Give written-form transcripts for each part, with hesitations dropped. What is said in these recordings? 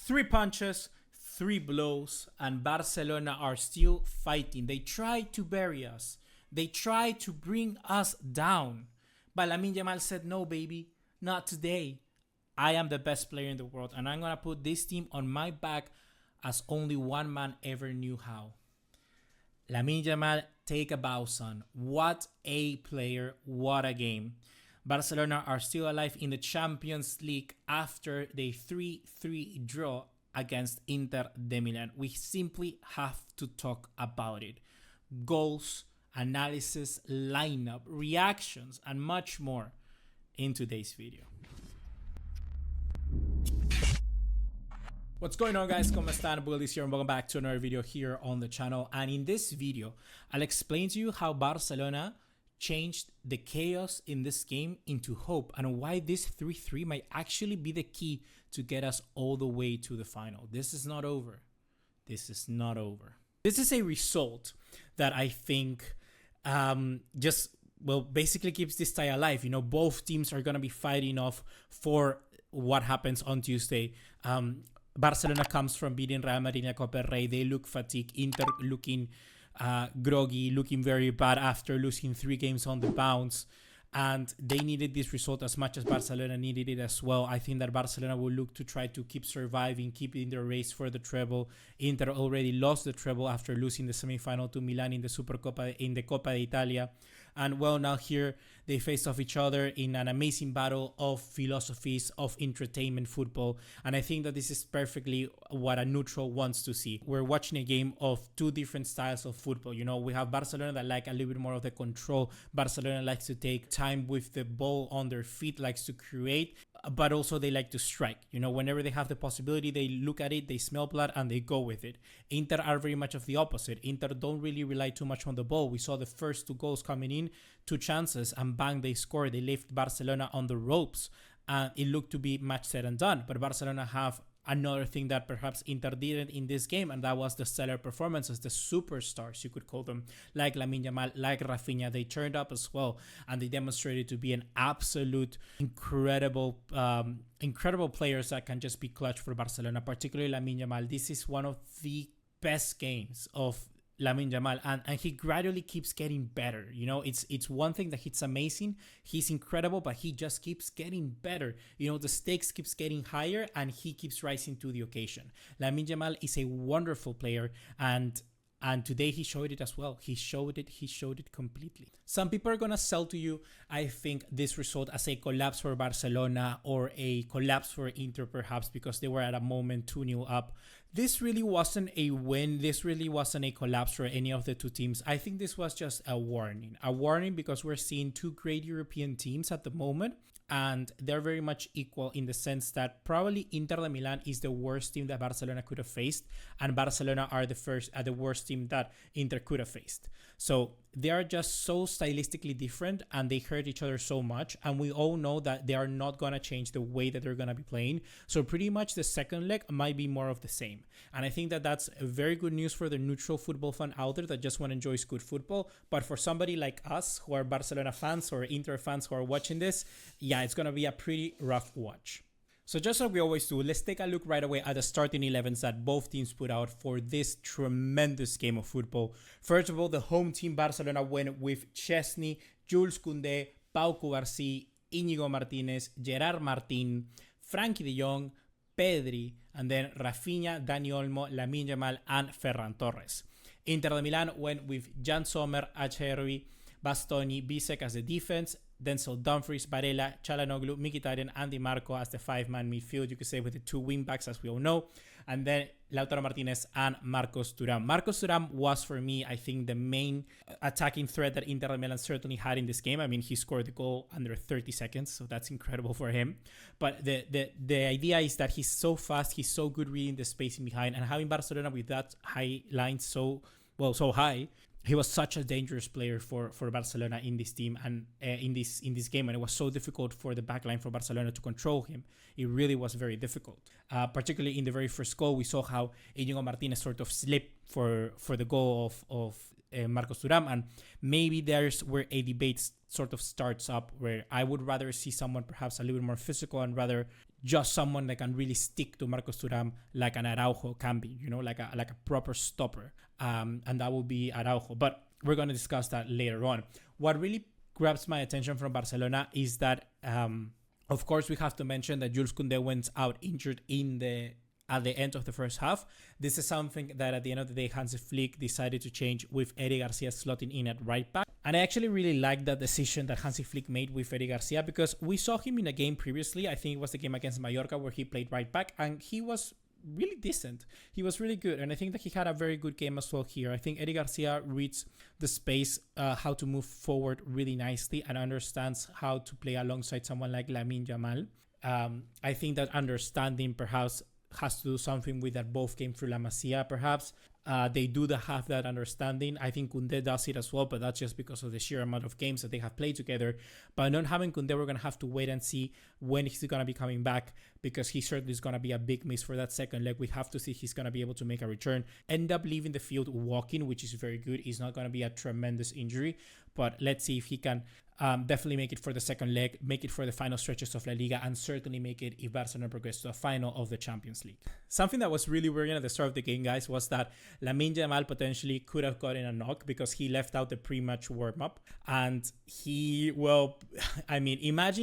Three punches, three blows, and Barcelona are still fighting. They try to bury us. They try to bring us down. But Lamine Yamal said, no, baby, not today. I am the best player in the world, and I'm going to put this team on my back as only one man ever knew how. Lamine Yamal, take a bow, son. What a player. What a game. Barcelona are still alive in the Champions League after the 3-3 draw against Inter de Milan. We simply have to talk about it. Goals, analysis, lineup, reactions, and much more in today's video. What's going on, guys? ¿Cómo están? BugaLuis here, and welcome back to another video here on the channel. And in this video, I'll explain to you how Barcelona changed the chaos in this game into hope, and why this 3-3 might actually be the key to get us all the way to the final. This is not over. This is not over. This is a result that I think basically keeps this tie alive. You know, both teams are going to be fighting off for what happens on Tuesday. Barcelona comes from beating Real Madrid in la Copa del Rey. They look fatigued. Inter looking groggy, looking very bad after losing 3 games on the bounce. And they needed this result as much as Barcelona needed it as well. I think that Barcelona will look to try to keep surviving, keep in the race for the treble. Inter already lost the treble after losing the semifinal to Milan in the Supercopa, in the Coppa d'Italia. And well, now here they face off each other in an amazing battle of philosophies, of entertainment football. And I think that this is perfectly what a neutral wants to see. We're watching a game of 2 different styles of football. You know, we have Barcelona that like a little bit more of the control. Barcelona likes to take time with the ball on their feet, likes to create, but also they like to strike. You know, whenever they have the possibility, they look at it, they smell blood, and they go with it. Inter are very much of the opposite. Inter don't really rely too much on the ball. We saw the first 2 goals coming in, 2 chances, and bang, they scored. They left Barcelona on the ropes, and it looked to be match said and done. But Barcelona have another thing that perhaps Inter didn't in this game, and that was the stellar performances, the superstars, you could call them, like Lamine Yamal, like Raphinha. They turned up as well, and they demonstrated to be an absolute incredible players that can just be clutch for Barcelona, particularly Lamine Yamal. This is one of the best games of Lamine Yamal, and he gradually keeps getting better. You know, it's one thing that he's amazing, he's incredible, but he just keeps getting better. You know, the stakes keeps getting higher, and he keeps rising to the occasion. Lamine Yamal is a wonderful player, and today he showed it as well. He showed it completely. Some people are gonna sell to you, I think, this result as a collapse for Barcelona or a collapse for Inter, perhaps because they were at a moment 2-0 up. This really wasn't a win. This really wasn't a collapse for any of the 2 teams. I think this was just a warning. A warning because we're seeing 2 great European teams at the moment, and they're very much equal in the sense that probably Inter de Milan is the worst team that Barcelona could have faced, and Barcelona are the worst team that Inter could have faced. So they are just so stylistically different, and they hurt each other so much, and we all know that they are not going to change the way that they're going to be playing. So pretty much the second leg might be more of the same. And I think that that's very good news for the neutral football fan out there that just want to enjoy good football. But for somebody like us who are Barcelona fans or Inter fans who are watching this, yeah, it's going to be a pretty rough watch. So just like we always do, let's take a look right away at the starting 11s that both teams put out for this tremendous game of football. First of all, the home team Barcelona went with Chesney, Jules Koundé, Pau Cubarsí, Íñigo Martínez, Gerard Martín, Frankie de Jong, Pedri, and then Raphinha, Dani Olmo, Lamine Yamal, and Ferran Torres. Inter de Milan went with Jan Sommer, Acerbi, Bastoni, Bisek as the defense, Denzel Dumfries, Barella, Çalhanoğlu, Mkhitaryan, and Di Marco as the 5-man midfield, you could say, with the 2 wingbacks, as we all know. And then Lautaro Martinez and Marcos Thuram. Marcos Thuram was, for me, I think, the main attacking threat that Inter de Milan certainly had in this game. I mean, he scored the goal under 30 seconds, so that's incredible for him. But the idea is that he's so fast, he's so good reading the spacing behind, and having Barcelona with that high line so high, he was such a dangerous player for Barcelona in this team and in this game, and it was so difficult for the backline for Barcelona to control him. It really was very difficult. Particularly in the very first goal, we saw how Íñigo Martínez sort of slipped for the goal of Marcos Thuram, and maybe there's where a debate sort of starts up, where I would rather see someone perhaps a little bit more physical and rather just someone that can really stick to Marcos Thuram like an Araujo can be, like a proper stopper. And that will be Araujo. But we're going to discuss that later on. What really grabs my attention from Barcelona is that, of course, we have to mention that Jules Koundé went out injured at the end of the first half. This is something that at the end of the day, Hansi Flick decided to change with Eddie Garcia slotting in at right back. And I actually really like that decision that Hansi Flick made with Eddie Garcia, because we saw him in a game previously. I think it was the game against Mallorca where he played right back, and he was really decent. He was really good, and I think that he had a very good game as well here. I think Eddie Garcia reads the space, how to move forward really nicely, and understands how to play alongside someone like Lamine Yamal. I think that understanding perhaps has to do something with that both came through La Masia, perhaps. They do have that understanding. I think Koundé does it as well, but that's just because of the sheer amount of games that they have played together. But not having Koundé, we're going to have to wait and see when he's going to be coming back, because he certainly is going to be a big miss for that second leg. We have to see he's going to be able to make a return. End up leaving the field walking, which is very good. It's not going to be a tremendous injury, but let's see if he can definitely make it for the second leg, make it for the final stretches of La Liga, and certainly make it if Barcelona progress to a final of the Champions League. Something that was really worrying at the start of the game, guys, was that Lamine Yamal potentially could have gotten a knock because he left out the pre-match warm-up. And imagine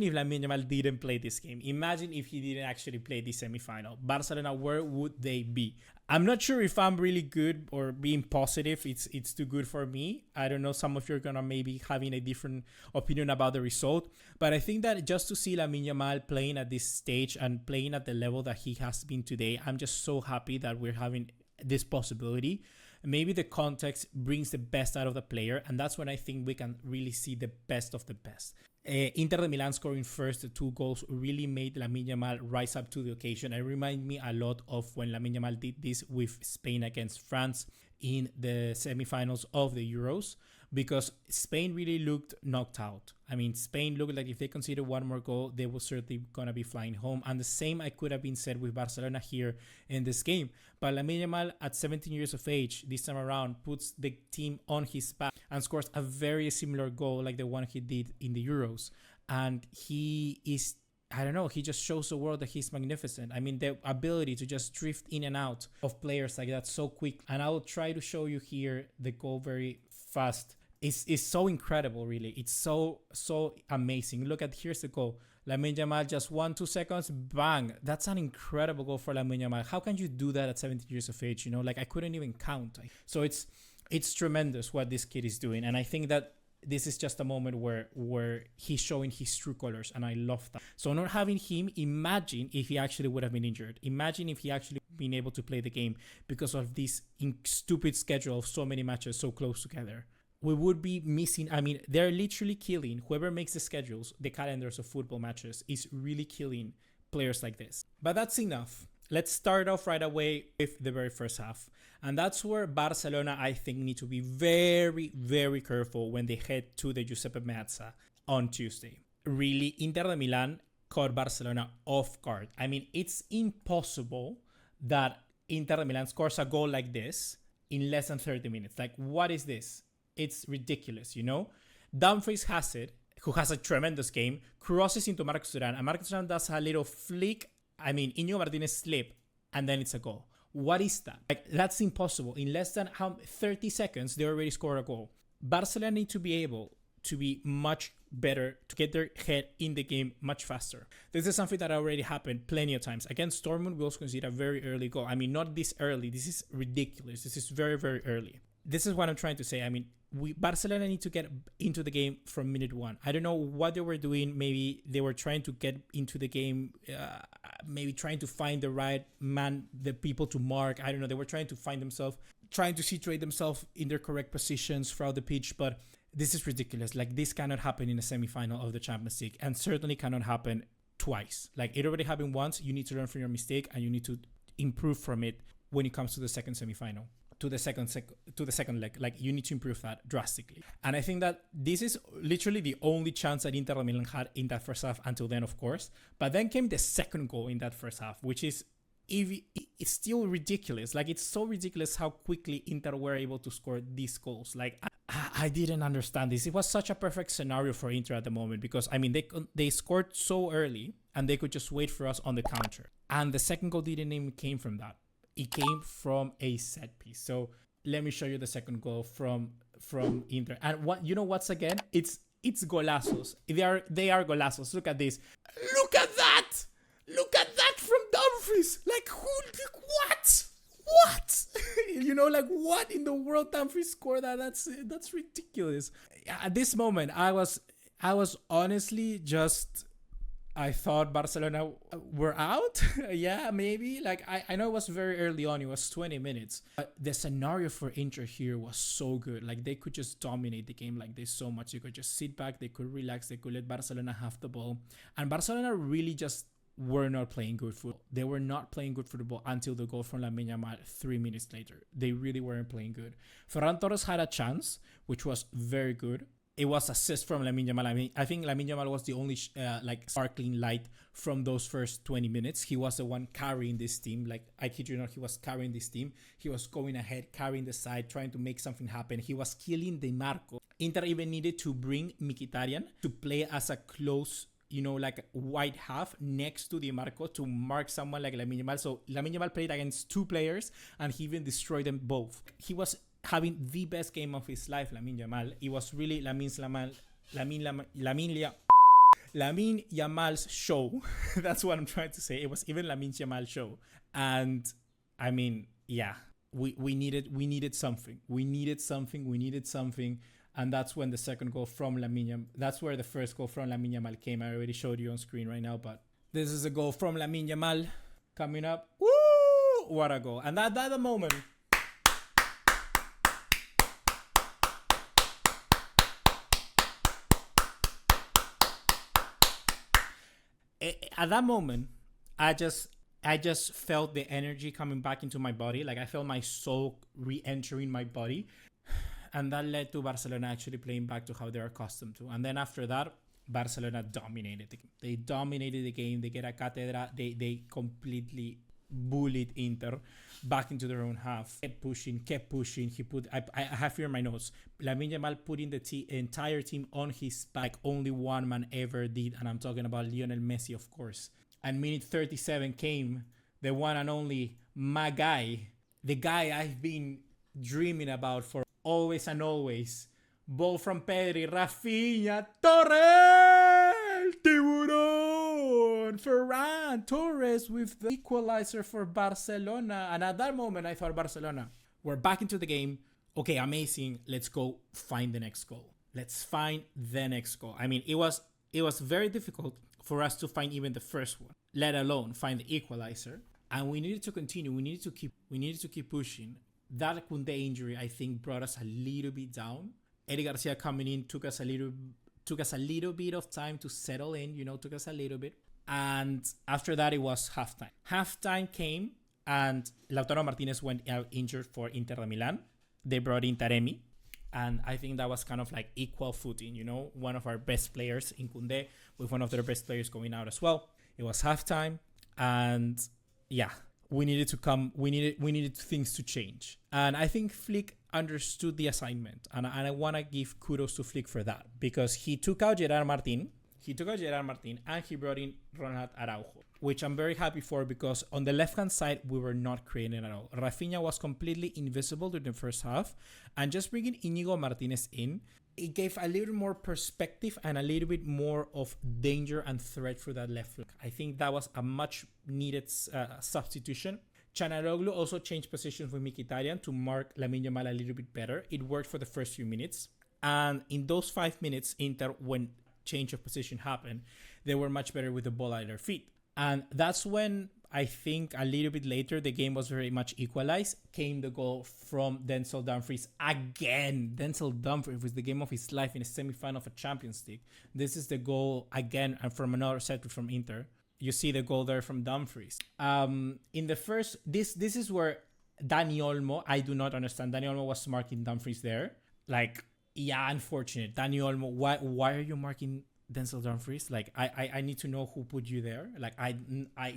if Lamine Yamal didn't play this game. Imagine if he didn't actually play the semi-final. Barcelona, where would they be? I'm not sure if I'm really good or being positive. It's too good for me. I don't know. Some of you are gonna maybe having a different opinion about the result, but I think that just to see Lamine Yamal playing at this stage and playing at the level that he has been today, I'm just so happy that we're having this possibility. Maybe the context brings the best out of the player, and that's when I think we can really see the best of the best. Inter Milan scoring first, the 2 goals really made Lamine Yamal rise up to the occasion. It reminded me a lot of when Lamine Yamal did this with Spain against France in the semifinals of the Euros, because Spain really looked knocked out. I mean, Spain looked like if they conceded one more goal, they were certainly going to be flying home. And the same I could have been said with Barcelona here in this game. But Lamine Yamal, at 17 years of age, this time around, puts the team on his back and scores a very similar goal like the one he did in the Euros. And he is, I don't know, he just shows the world that he's magnificent. I mean, the ability to just drift in and out of players like that so quick. And I will try to show you here the goal very fast. It's so incredible, really. It's so amazing. Look at, here's the goal. Lamine Yamal, just 1-2 seconds, bang. That's an incredible goal for Lamine Yamal. How can you do that at 17 years of age? Like I couldn't even count. So it's tremendous what this kid is doing. And I think that this is just a moment where he's showing his true colors, and I love that. So not having him, imagine if he actually would have been injured. Imagine if he actually been able to play the game because of this stupid schedule of so many matches so close together. We would be missing. I mean, they're literally killing whoever makes the schedules, the calendars of football matches is really killing players like this. But that's enough. Let's start off right away with the very first half. And that's where Barcelona, I think, need to be very, very careful when they head to the Giuseppe Meazza on Tuesday. Really, Inter Milan caught Barcelona off guard. I mean, it's impossible that Inter Milan scores a goal like this in less than 30 minutes. Like, what is this? It's ridiculous, Dumfries has it, who has a tremendous game, crosses into Marcos Thuram, and Marcos Thuram does a little flick. I mean, Íñigo Martínez slip, and then it's a goal. What is that? Like, that's impossible. In less than 30 seconds, they already scored a goal. Barcelona need to be able to be much better, to get their head in the game much faster. This is something that already happened plenty of times. Against Dortmund, we also conceded a very early goal. I mean, not this early. This is ridiculous. This is very, very early. This is what I'm trying to say. I mean, Barcelona need to get into the game from minute 1. I don't know what they were doing. Maybe they were trying to get into the game, maybe trying to find the right man, the people to mark. I don't know. They were trying to find themselves, trying to situate themselves in their correct positions throughout the pitch. But this is ridiculous. Like, this cannot happen in a semi-final of the Champions League, and certainly cannot happen twice. Like, it already happened once. You need to learn from your mistake, and you need to improve from it when it comes to the second semi-final. To the second leg. Like, you need to improve that drastically. And I think that this is literally the only chance that Inter Milan had in that first half until then, of course. But then came the second goal in that first half, which is, it's still ridiculous. Like, it's so ridiculous how quickly Inter were able to score these goals. Like, I didn't understand this. It was such a perfect scenario for Inter at the moment because I mean they scored so early and they could just wait for us on the counter. And the second goal didn't even came from that. It came from a set piece. So let me show you the second goal from Inter. And what you know what's again? It's golazos. They are golazos. Look at this. Look at that. Look at that from Dumfries. Like who? What? What? You know, like what in the world Dumfries scored that? That's ridiculous. At this moment, I was honestly just. I thought Barcelona were out. Yeah, maybe. Like, I know it was very early on. It was 20 minutes. But the scenario for Inter here was so good. Like, they could just dominate the game like this so much. They could just sit back. They could relax. They could let Barcelona have the ball. And Barcelona really just were not playing good football. They were not playing good football until the goal from Lamine Yamal 3 minutes later. They really weren't playing good. Ferran Torres had a chance, which was very good. It was assist from Lamine Yamal. I think Lamine Yamal was the only like sparkling light from those first 20 minutes. He was the one carrying this team. Like, I kid you not, he was carrying this team. He was going ahead, carrying the side, trying to make something happen. He was killing the Marco. Inter even needed to bring Mkhitaryan to play as a close, you know, like wide half next to Di Marco to mark someone like Lamine Yamal. So Lamine Yamal played against two players and he even destroyed them both. He was having the best game of his life, Lamine Yamal. It was really Lamine Yamal's show. That's what I'm trying to say. It was even Lamine Yamal's show. And I mean, yeah, we needed something. We needed something. And that's when the second goal from Lamine Yamal, that's where the first goal from Lamine Yamal came. I already showed you on screen right now, but this is a goal from Lamine Yamal coming up. Woo! What a goal. And at that moment, I just felt the energy coming back into my body. Like, I felt my soul re-entering my body. And that led to Barcelona actually playing back to how they're accustomed to. And then after that, Barcelona dominated the game. They dominated the game. They get a cátedra. They completely bullied Inter back into their own half. Kept pushing. I have here in my notes, Lamine Yamal putting the entire team on his back. Only one man ever did. And I'm talking about Lionel Messi, of course. And minute 37 came the one and only my guy. The guy I've been dreaming about for always and always. Ball from Pedri, Raphinha, Torres, Tiburon, Ferran Torres with the equalizer for Barcelona. And at that moment, I thought, Barcelona, we're back into the game. Okay, amazing. Let's go find the next goal. I mean, it was very difficult for us to find even the first one, let alone find the equalizer. And we needed to continue. We needed to keep pushing. That Koundé injury, I think, brought us a little bit down. Eddie Garcia coming in took us a little bit of time to settle in, took us a little bit. And after that, it was halftime. Halftime came and Lautaro Martinez went out injured for Inter Milan. They brought in Taremi. And I think that was kind of like equal footing, one of our best players in Koundé with one of their best players going out as well. It was halftime. And yeah, we needed things to change. And I think Flick understood the assignment. And I want to give kudos to Flick for that. Because he took out Gerard Martin and he brought in Ronald Araujo, which I'm very happy for because on the left-hand side, we were not creating at all. Raphinha was completely invisible during the first half. And just bringing Íñigo Martínez in, it gave a little more perspective and a little bit more of danger and threat for that left flank. I think that was a much needed substitution. Çalhanoğlu also changed positions with Mkhitaryan to mark Lamine Yamal a little bit better. It worked for the first few minutes. And in those 5 minutes, Inter, when change of position happened, they were much better with the ball at their feet. And that's when I think a little bit later, the game was very much equalized. Came the goal from Denzel Dumfries again. Denzel Dumfries was the game of his life in a semifinal of a Champions League. This is the goal again and from another set from Inter. You see the goal there from Dumfries. In the first, this is where Dani Olmo, I do not understand. Dani Olmo was marking Dumfries there. Like, yeah, unfortunate. Dani Olmo, why are you marking Denzel Dumfries? Like, I need to know who put you there. Like, I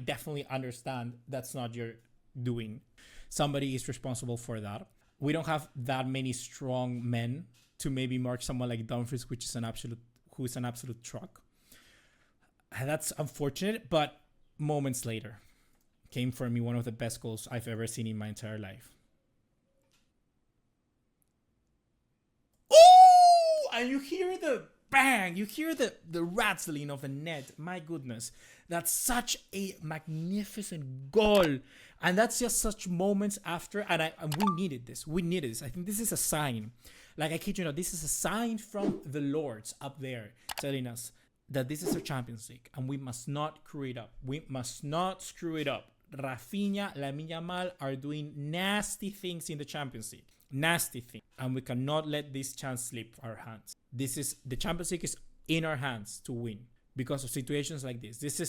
definitely understand that's not your doing. Somebody is responsible for that. we don't have that many strong men to maybe mark someone like Dumfries, who is an absolute truck. And that's unfortunate, but moments later came for me one of the best goals I've ever seen in my entire life. Oh! And you hear the bang, you hear the rattling of the net. My goodness, that's such a magnificent goal. And that's just such moments after, and we needed this. I think this is a sign. Like, I kid you not, this is a sign from the Lords up there telling us that this is our Champions League and we must not screw it up. Raphinha, Lamine Yamal are doing nasty things in the Champions League. Nasty thing. And we cannot let this chance slip our hands. The Champions League is in our hands to win because of situations like this. This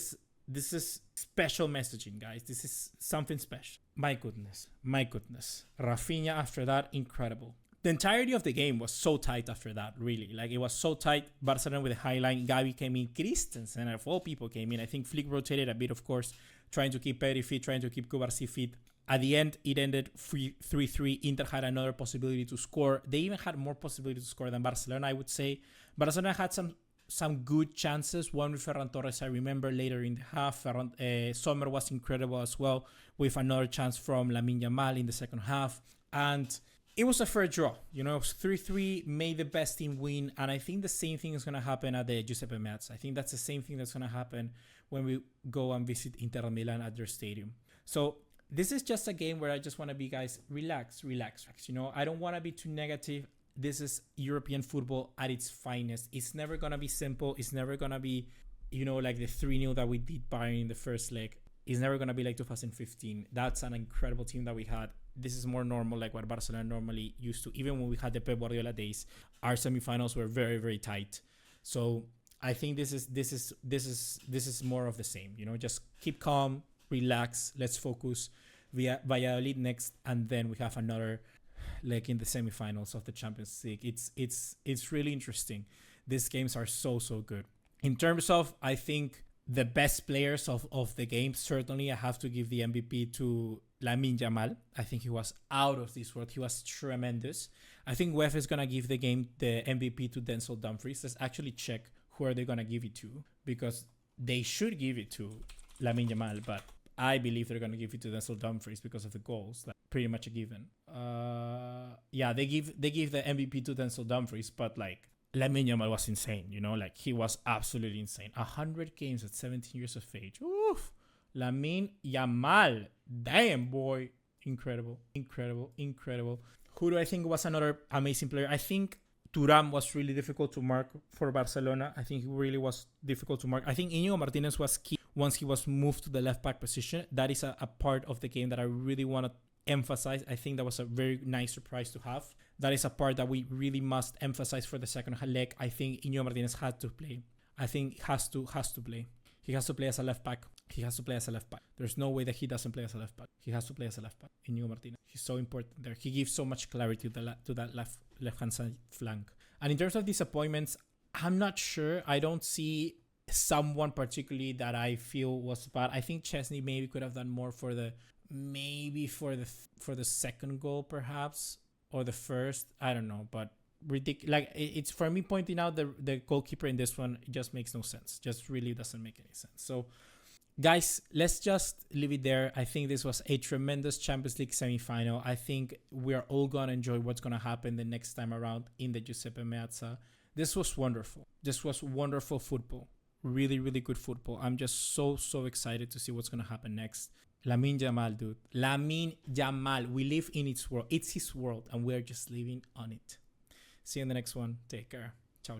is special messaging, guys. This is something special. My goodness. Raphinha after that, incredible. The entirety of the game was so tight after that, really. Like, it was so tight. Barcelona with a high line. Gavi came in. Christensen, of all people, came in. I think Flick rotated a bit, of course, trying to keep Pedri fit, trying to keep Cubarsí fit. At the end, it ended 3-3. Inter had another possibility to score. They even had more possibility to score than Barcelona, I would say. Barcelona had some good chances. One with Ferran Torres, I remember, later in the half. Sommer was incredible as well, with another chance from Lamine Yamal in the second half. And it was a fair draw. You know, it was 3-3, made the best team win. And I think the same thing is going to happen at the Giuseppe Meazza. I think that's the same thing that's going to happen when we go and visit Inter Milan at their stadium. So this is just a game where I just want to be, guys, relax. You know, I don't want to be too negative. This is European football at its finest. It's never going to be simple. It's never going to be, you know, like the 3-0 that we did Bayern in the first leg. It's never going to be like 2015. That's an incredible team that we had. This is more normal, like what Barcelona normally used to. Even when we had the Pep Guardiola days, our semifinals were very, very tight. So I think this is more of the same. You know, just keep calm, relax, let's focus. Valladolid next, and then we have another leg in the semifinals of the Champions League. It's really interesting. These games are so good. In terms of, I think, the best players of the game, certainly I have to give the MVP to Lamine Yamal. I think he was out of this world. He was tremendous. I think UEFA is going to give the MVP to Denzel Dumfries. Let's actually check who are they going to give it to, because they should give it to Lamine Yamal, but I believe they're going to give it to Denzel Dumfries because of the goals. Like, pretty much a given. Yeah, they give the MVP to Denzel Dumfries, but like, Lamine Yamal was insane, you know, like, he was absolutely insane. 100 games at 17 years of age. Oof. Lamine Yamal. Damn, boy. Incredible. Who do I think was another amazing player? I think Thuram was really difficult to mark for Barcelona. I think he really was difficult to mark. I think Íñigo Martínez was key once he was moved to the left back position. That is a part of the game that I really want to emphasize. I think that was a very nice surprise to have. That is a part that we really must emphasize for the second leg. I think Íñigo Martínez had to play. I think has to play. He has to play as a left back. There's no way that he doesn't play as a left back. He has to play as a left back. Íñigo Martínez. He's so important there. He gives so much clarity to that left-hand side flank. And in terms of disappointments, I'm not sure. I don't see someone particularly that I feel was bad. I think Chesney maybe could have done more for the second goal, perhaps, or the first. I don't know, but ridiculous. Like, it's for me, pointing out the goalkeeper in this one, it just makes no sense. Just really doesn't make any sense. So, guys, let's just leave it there. I think this was a tremendous Champions League semi-final. I think we are all gonna enjoy what's gonna happen the next time around in the Giuseppe Meazza. This was wonderful. This was wonderful football. Really good football. I'm just so excited to see what's gonna happen next. Lamine Yamal, dude. Lamine Yamal. We live in its world. It's his world, and we're just living on it. See you in the next one. Take care. Ciao.